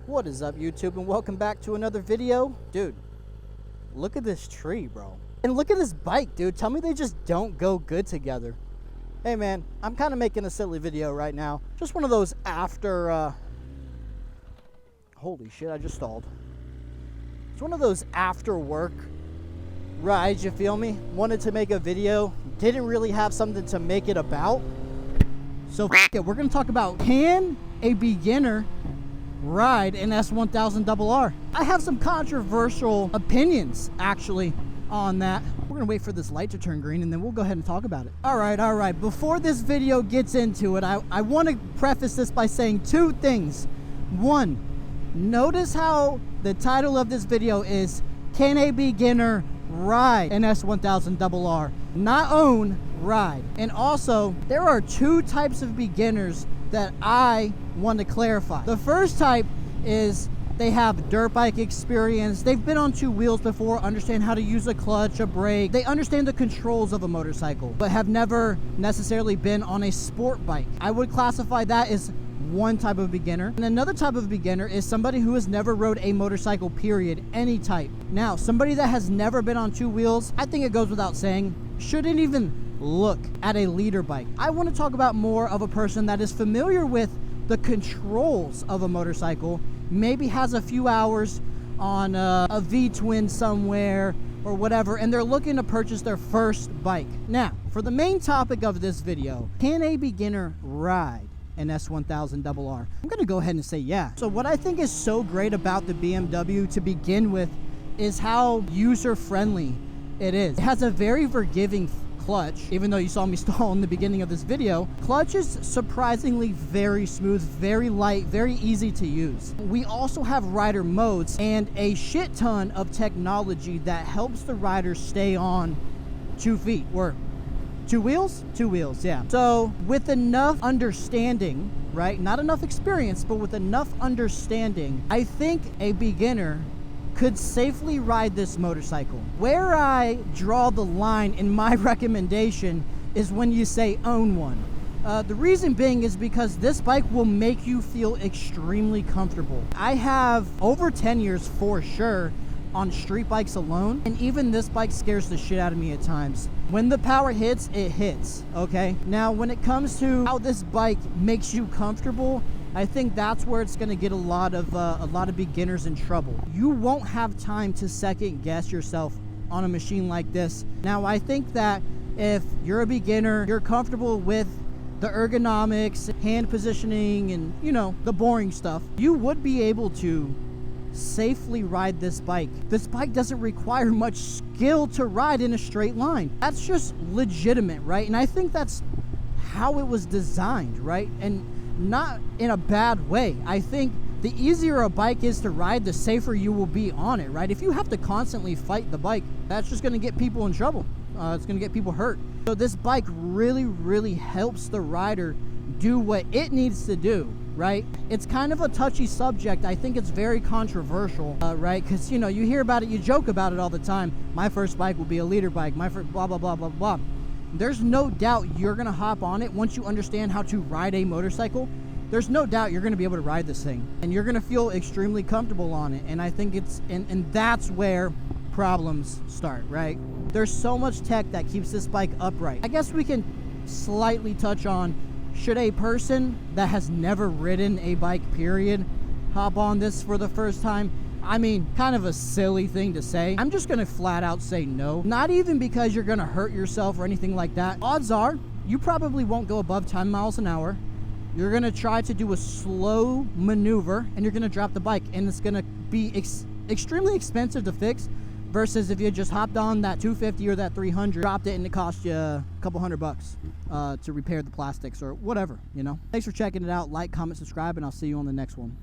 What is up, YouTube, and welcome back to another video. Dude, look at this tree, bro. And look at this bike, dude. Tell me they just don't go good together. Hey, man, I'm kind of making a silly video right now. Just one of those after, holy shit, I just stalled. It's one of those after work rides, you feel me? Wanted to make a video, didn't really have something to make it about. So, f it, we're going to talk about, can a beginner ride an S1000RR? I have some controversial opinions, actually, on that. We're gonna wait for this light to turn green and then we'll go ahead and talk about it. All right. Before this video gets into it, I want to preface this by saying two things. One, notice how the title of this video is, can a beginner ride an S1000RR? Not own, ride. And also, there are two types of beginners that I want to clarify. The first type is they have dirt bike experience. They've been on two wheels before, understand how to use a clutch, a brake. They understand the controls of a motorcycle, but have never necessarily been on a sport bike. I would classify that as one type of beginner. And another type of beginner is somebody who has never rode a motorcycle, period, any type. Now, somebody that has never been on two wheels, I think it goes without saying, shouldn't even look at a leader bike. I want to talk about more of a person that is familiar with the controls of a motorcycle, maybe has a few hours on a V-twin somewhere or whatever, and they're looking to purchase their first bike. Now, for the main topic of this video, can a beginner ride an S1000RR? I'm gonna go ahead and say yeah. So what I think is so great about the BMW to begin with is how user-friendly it is. It has a very forgiving clutch, even though you saw me stall in the beginning of this video. Clutch is surprisingly very smooth, very light, very easy to use. We also have rider modes and a shit ton of technology that helps the rider stay on 2 feet, or two wheels, yeah. So with enough understanding, right, not enough experience, but with enough understanding, I think a beginner could safely ride this motorcycle. Where I draw the line in my recommendation is when you say own one. The reason being is because this bike will make you feel extremely comfortable. I have over 10 years for sure on street bikes alone, and even this bike scares the shit out of me at times. When the power hits, it hits, okay? Now, when it comes to how this bike makes you comfortable, I think that's where it's going to get a lot of beginners in trouble. You won't have time to second guess yourself on a machine like this. Now, I think that if you're a beginner, you're comfortable with the ergonomics, hand positioning, and, you know, the boring stuff, you would be able to safely ride this bike. This bike doesn't require much skill to ride in a straight line. That's just legitimate, right? And I think that's how it was designed, right? And not in a bad way. I think the easier a bike is to ride, the safer you will be on it, right? If you have to constantly fight the bike, that's just going to get people in trouble. It's going to get people hurt. So this bike really helps the rider do what it needs to do, right? It's kind of a touchy subject. I think it's very controversial, right? Because, you know, you hear about it, you joke about it all the time. My first bike will be a leader bike. My first blah, blah, blah, blah, blah. There's no doubt you're going to hop on it once you understand how to ride a motorcycle. There's no doubt you're going to be able to ride this thing, and you're going to feel extremely comfortable on it. And I think it's, and that's where problems start, right? There's so much tech that keeps this bike upright. I guess we can slightly touch on, should a person that has never ridden a bike, period, hop on this for the first time? I mean, kind of a silly thing to say. I'm just gonna flat out say no. Not even because you're gonna hurt yourself or anything like that. Odds are, you probably won't go above 10 miles an hour. You're gonna try to do a slow maneuver and you're gonna drop the bike, and it's gonna be extremely expensive to fix versus if you just hopped on that 250 or that 300, dropped it, and it cost you a couple $100 to repair the plastics or whatever, you know? Thanks for checking it out. Like, comment, subscribe, and I'll see you on the next one.